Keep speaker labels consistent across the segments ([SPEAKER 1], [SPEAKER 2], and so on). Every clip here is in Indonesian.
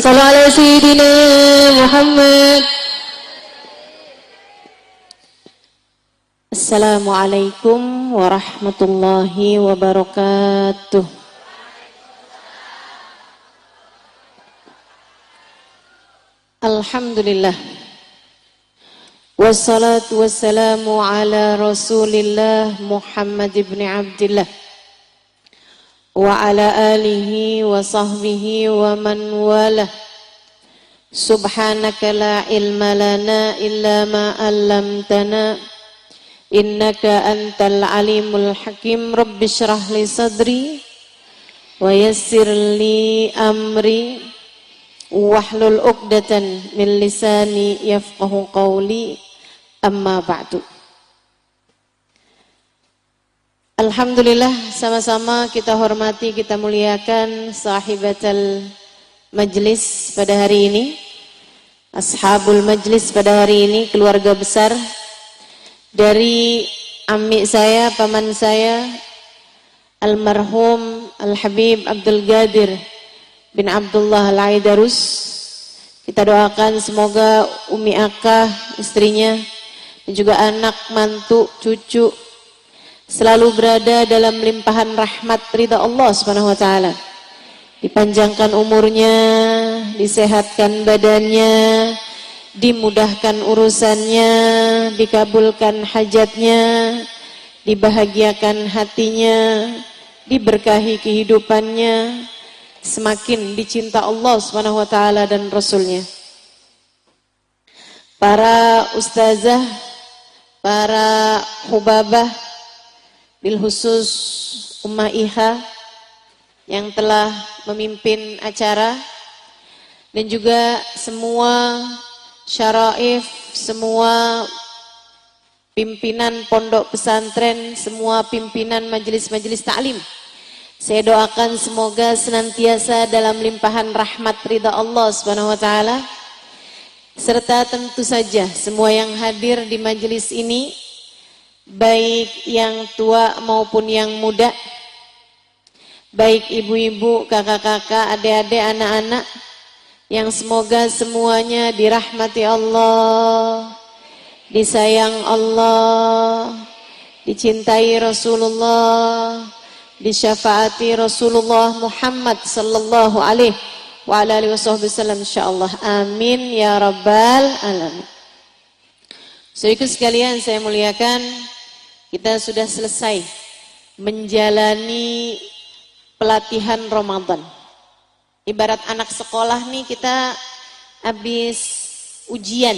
[SPEAKER 1] Sallu ala Sayyidina Muhammad. Assalamualaikum warahmatullahi wabarakatuh. Alhamdulillah. Wassalatu wassalamu ala Rasulillah Muhammad ibn Abdillah wa ala alihi wa sahbihi wa man walah. Subhanaka la ilma lana illa ma 'allamtana innaka antal alimul hakim. Rabbi shrah li sadri wa yassir li amri wahlul 'uqdatan min lisani yafqahu qawli. Amma ba'du. Alhamdulillah, sama-sama kita hormati, kita muliakan sahibatul majlis pada hari ini, ashabul majlis pada hari ini, keluarga besar dari ammi saya, paman saya, almarhum Al-Habib Abdul Qadir bin Abdullah Al-Aidarus. Kita doakan semoga Umi Akah, istrinya, dan juga anak, mantu, cucu selalu berada dalam limpahan rahmat ridha Allah Subhanahu wa taala. Dipanjangkan umurnya, disehatkan badannya, dimudahkan urusannya, dikabulkan hajatnya, dibahagiakan hatinya, diberkahi kehidupannya, semakin dicinta Allah Subhanahu wa taala dan Rasulnya. Para ustazah, para hubabah, bil khusus Ummah Iha yang telah memimpin acara, dan juga semua syaraif, semua pimpinan pondok pesantren, semua pimpinan majelis-majelis taklim. Saya doakan semoga senantiasa dalam limpahan rahmat ridha Allah Subhanahu wa taala, serta tentu saja semua yang hadir di majelis ini, baik yang tua maupun yang muda, baik ibu-ibu, kakak-kakak, adik-adik, anak-anak, yang semoga semuanya dirahmati Allah, disayang Allah, dicintai Rasulullah, disyafaati Rasulullah Muhammad sallallahu alaihi wa alihi wasallam, insyaallah. Amin ya rabbal alamin. Saudaraku sekalian saya muliakan, kita sudah selesai menjalani pelatihan Ramadan. Ibarat anak sekolah nih, kita habis ujian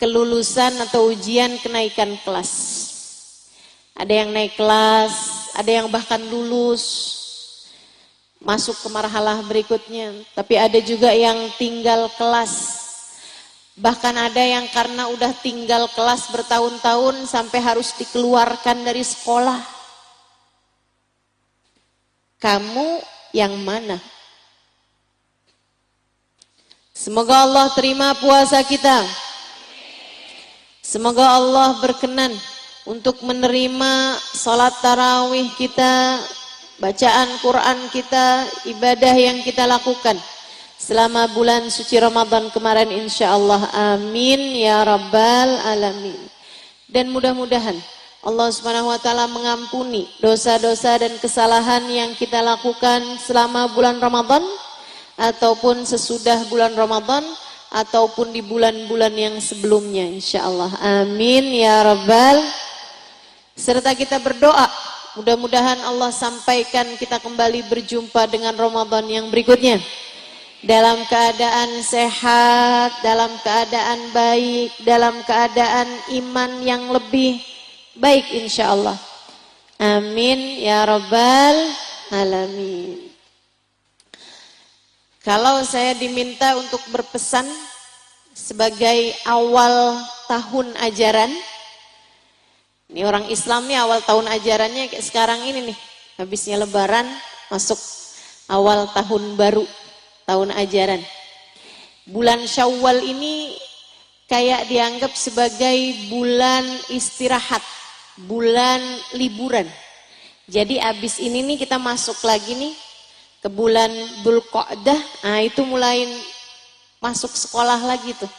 [SPEAKER 1] kelulusan atau ujian kenaikan kelas. Ada yang naik kelas, ada yang bahkan lulus masuk ke marhalah berikutnya, tapi ada juga yang tinggal kelas. Bahkan ada yang karena udah tinggal kelas bertahun-tahun sampai harus dikeluarkan dari sekolah. Kamu yang mana? Semoga Allah terima puasa kita. Semoga Allah berkenan untuk menerima salat tarawih kita, bacaan Quran kita, ibadah yang kita lakukan selama bulan suci Ramadan kemarin, insyaallah. Amin ya rabbal alamin. Dan mudah-mudahan Allah Subhanahu wa taala mengampuni dosa-dosa dan kesalahan yang kita lakukan selama bulan Ramadan, ataupun sesudah bulan Ramadan, ataupun di bulan-bulan yang sebelumnya, insyaallah. Amin ya rabbal. Serta kita berdoa, mudah-mudahan Allah sampaikan kita kembali berjumpa dengan Ramadan yang berikutnya dalam keadaan sehat, dalam keadaan baik, dalam keadaan iman yang lebih baik, insyaallah. Amin ya rabbal alamin. Kalau saya diminta untuk berpesan sebagai awal tahun ajaran, ini orang Islam nih awal tahun ajarannya kayak sekarang ini nih, habisnya lebaran, masuk awal tahun baru, tahun ajaran. Bulan Syawal ini kayak dianggap sebagai bulan istirahat, bulan liburan. Jadi abis ini nih kita masuk lagi nih ke bulan Dzulqa'dah, nah itu mulai masuk sekolah lagi tuh.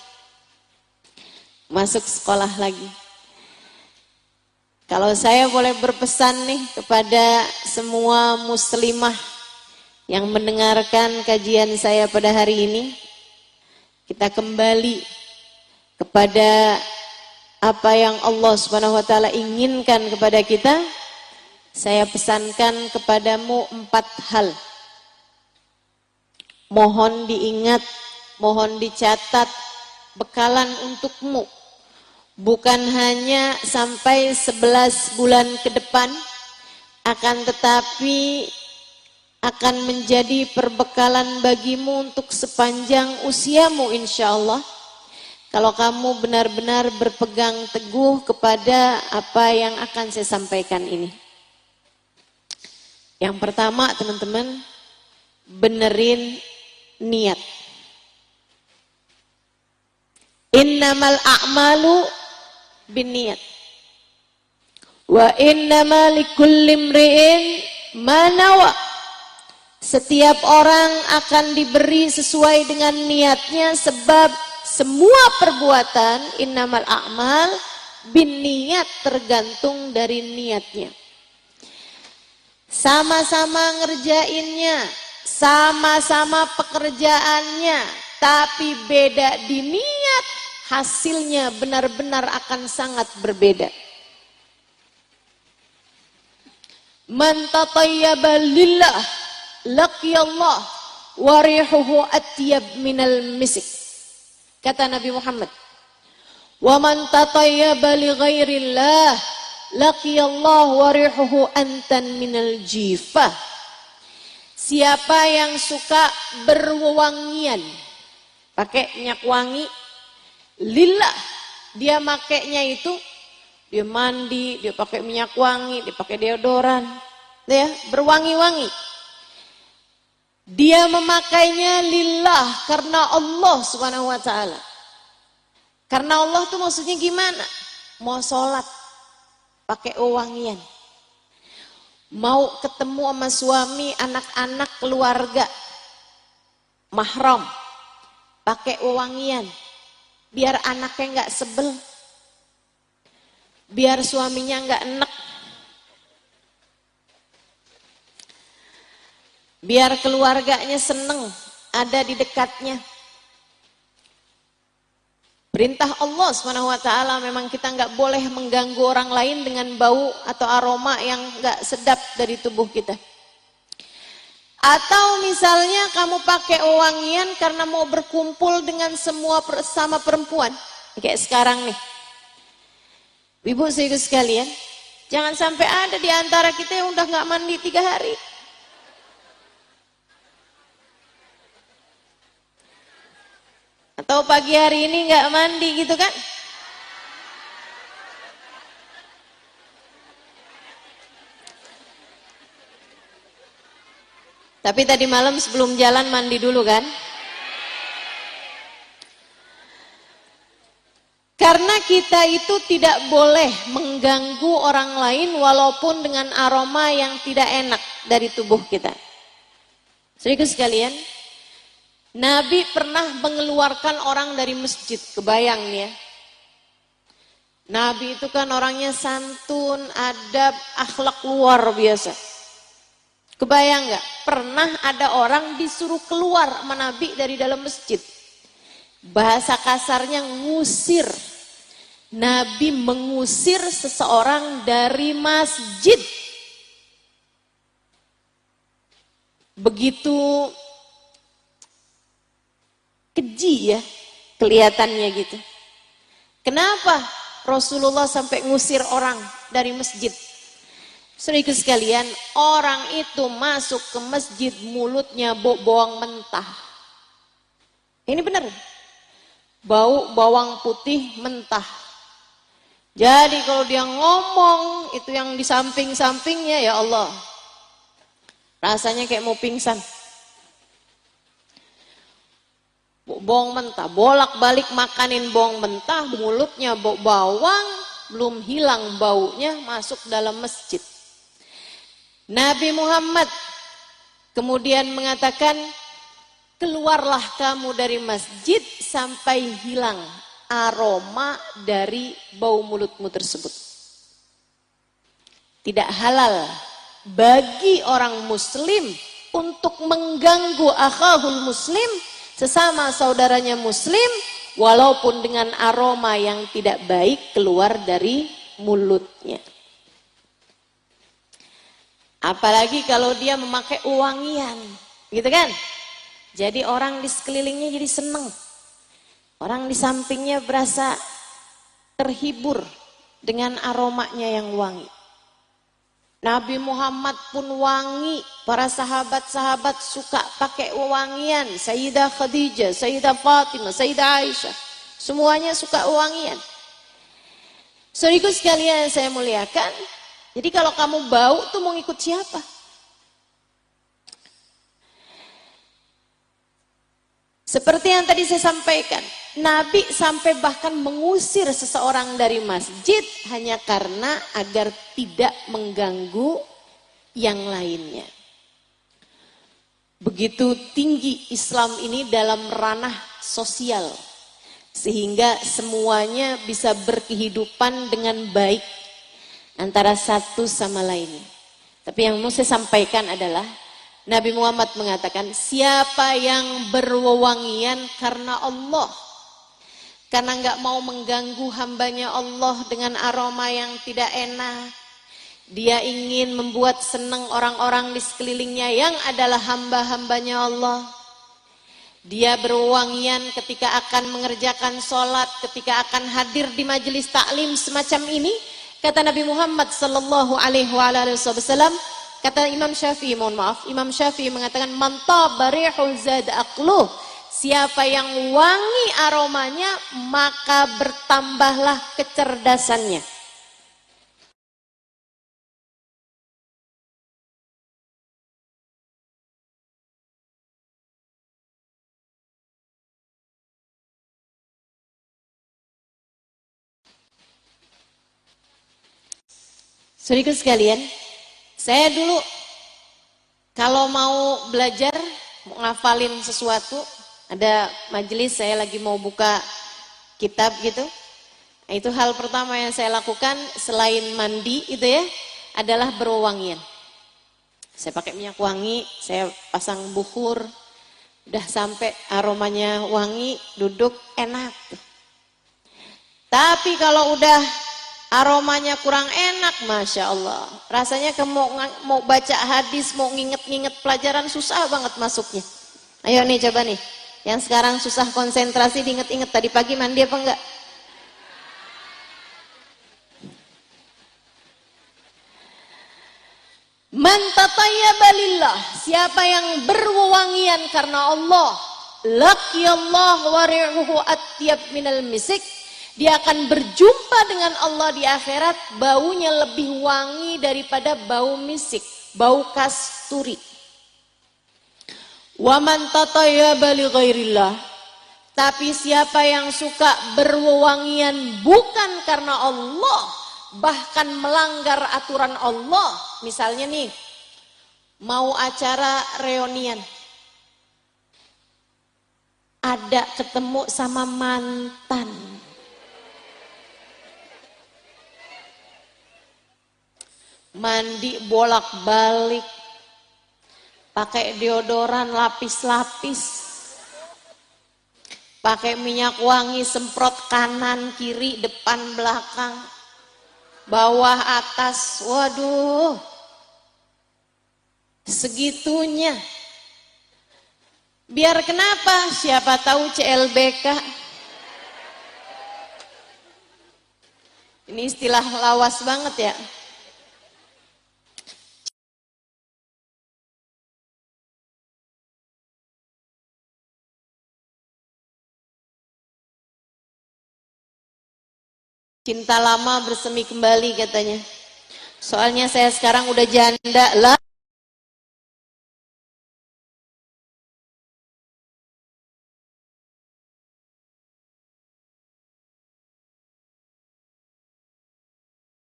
[SPEAKER 1] Masuk sekolah lagi. Kalau saya boleh berpesan nih kepada semua muslimah yang mendengarkan kajian saya pada hari ini, kita kembali kepada apa yang Allah Subhanahu wa taala inginkan kepada kita. Saya pesankan kepadamu 4 hal. Mohon diingat, mohon dicatat, bekalan untukmu. Bukan hanya sampai 11 bulan ke depan, akan tetapi akan menjadi perbekalan bagimu untuk sepanjang usiamu insya Allah. Kalau kamu benar-benar berpegang teguh kepada apa yang akan saya sampaikan ini. Yang pertama teman-teman, benerin niat. Innamal a'malu binniyat. Wa innama likulli imri'in ma nawa. Setiap orang akan diberi sesuai dengan niatnya, sebab semua perbuatan innamal a'mal binniyat, tergantung dari niatnya. Sama-sama ngerjainnya, sama-sama pekerjaannya, tapi beda di niat, hasilnya benar-benar akan sangat berbeda. Man tatayyaba lillah laqiyallah wa rihuhu atyab minal misik. Kata Nabi Muhammad, wa man tatayyaba li ghairillah laqiyallah wa rihuhu antan minal jifah. Siapa yang suka berwangian, pakai minyak wangi lillah, dia makainya itu, dia mandi, dia pakai minyak wangi, dia pakai deodoran, ya, berwangi-wangi. Dia memakainya lillah, karena Allah Subhanahu wa taala. Karena Allah tuh maksudnya gimana? Mau sholat pakai wangian. Mau ketemu sama suami, anak-anak, keluarga, mahram, pakai wangian. Biar anaknya nggak sebel, biar suaminya nggak enek, biar keluarganya seneng ada di dekatnya. Perintah Allah SWT memang kita nggak boleh mengganggu orang lain dengan bau atau aroma yang nggak sedap dari tubuh kita. Atau misalnya kamu pakai wangian karena mau berkumpul dengan semua sama perempuan. Kayak sekarang nih. Ibu ibu sekalian, jangan sampai ada di antara kita yang udah nggak mandi 3 hari. Atau pagi hari ini nggak mandi gitu kan? Tapi tadi malam sebelum jalan mandi dulu kan? Karena kita itu tidak boleh mengganggu orang lain walaupun dengan aroma yang tidak enak dari tubuh kita. Saudaraku sekalian, Nabi pernah mengeluarkan orang dari masjid, kebayang ya. Nabi itu kan orangnya santun, adab, akhlak luar biasa. Kebayang nggak? Pernah ada orang disuruh keluar sama Nabi dari dalam masjid. Bahasa kasarnya ngusir. Nabi mengusir seseorang dari masjid. Begitu keji ya kelihatannya gitu. Kenapa Rasulullah sampai ngusir orang dari masjid? Saudaraku sekalian, orang itu masuk ke masjid mulutnya bau bawang mentah. Ini benar. Bau bawang putih mentah. Jadi kalau dia ngomong itu yang di samping-sampingnya, ya Allah, rasanya kayak mau pingsan. Bawang mentah, bolak-balik makanin bawang mentah, mulutnya bau bawang, belum hilang baunya, masuk dalam masjid. Nabi Muhammad Kemudian mengatakan, keluarlah kamu dari masjid sampai hilang aroma dari bau mulutmu tersebut. Tidak halal bagi orang muslim untuk mengganggu akhahul muslim, sesama saudaranya muslim, walaupun dengan aroma yang tidak baik keluar dari mulutnya. Apalagi kalau dia memakai wangian, gitu kan? Jadi orang di sekelilingnya jadi senang. Orang di sampingnya berasa terhibur dengan aromanya yang wangi. Nabi Muhammad pun wangi, para sahabat-sahabat suka pakai wangian. Sayyidah Khadijah, Sayyidah Fatimah, Sayyidah Aisyah, semuanya suka wangian. Saudaraku sekalian yang saya muliakan, jadi kalau kamu bau tuh mau ikut siapa? Seperti yang tadi saya sampaikan, Nabi sampai bahkan mengusir seseorang dari masjid hanya karena agar tidak mengganggu yang lainnya. Begitu tinggi Islam ini dalam ranah sosial, sehingga semuanya bisa berkehidupan dengan baik antara satu sama lainnya. Tapi yang mau saya sampaikan adalah Nabi Muhammad mengatakan, siapa yang berwewangian karena Allah, karena nggak mau mengganggu hambanya Allah dengan aroma yang tidak enak, dia ingin membuat senang orang-orang di sekelilingnya yang adalah hamba-hambanya Allah. Dia berwewangian ketika akan mengerjakan sholat, ketika akan hadir di majelis taklim semacam ini. Kata Nabi Muhammad sallallahu alaihi wasallam, kata Imam Syafi'i, Imam Syafi'i mengatakan, man taba rihu zad aqluh, siapa yang wangi aromanya maka bertambahlah kecerdasannya. Saudaraku sekalian, saya dulu kalau mau belajar, mau ngafalin sesuatu, ada majelis saya lagi mau buka kitab gitu. Nah, itu hal pertama yang saya lakukan selain mandi itu ya, adalah berwangian. Saya pakai minyak wangi, saya pasang bukur, udah sampai aromanya wangi, duduk enak tuh. Tapi kalau udah aromanya kurang enak, Masya Allah. Rasanya mau baca hadis, mau nginget-nginget pelajaran susah banget masuknya. Ayo nih coba nih, yang sekarang susah konsentrasi diinget-inget tadi pagi mandi apa enggak? Man tatayyaba lillah, siapa yang berwewangian karena Allah, laqiyallah wa ri'uhu atyab minal misik, dia akan berjumpa dengan Allah di akhirat, baunya lebih wangi daripada bau misik, bau kasturi. Wa man tatayyaba li ghairillah, tapi siapa yang suka berwewangian bukan karena Allah, bahkan melanggar aturan Allah. Misalnya nih, mau acara reunian, ada ketemu sama mantan, mandi bolak-balik, pakai deodoran lapis-lapis, pakai minyak wangi semprot kanan, kiri, depan, belakang, bawah, atas. Waduh, segitunya. Biar kenapa? Siapa tahu CLBK. Ini istilah lawas banget ya. Cinta lama bersemi kembali katanya. Soalnya saya sekarang udah janda lah.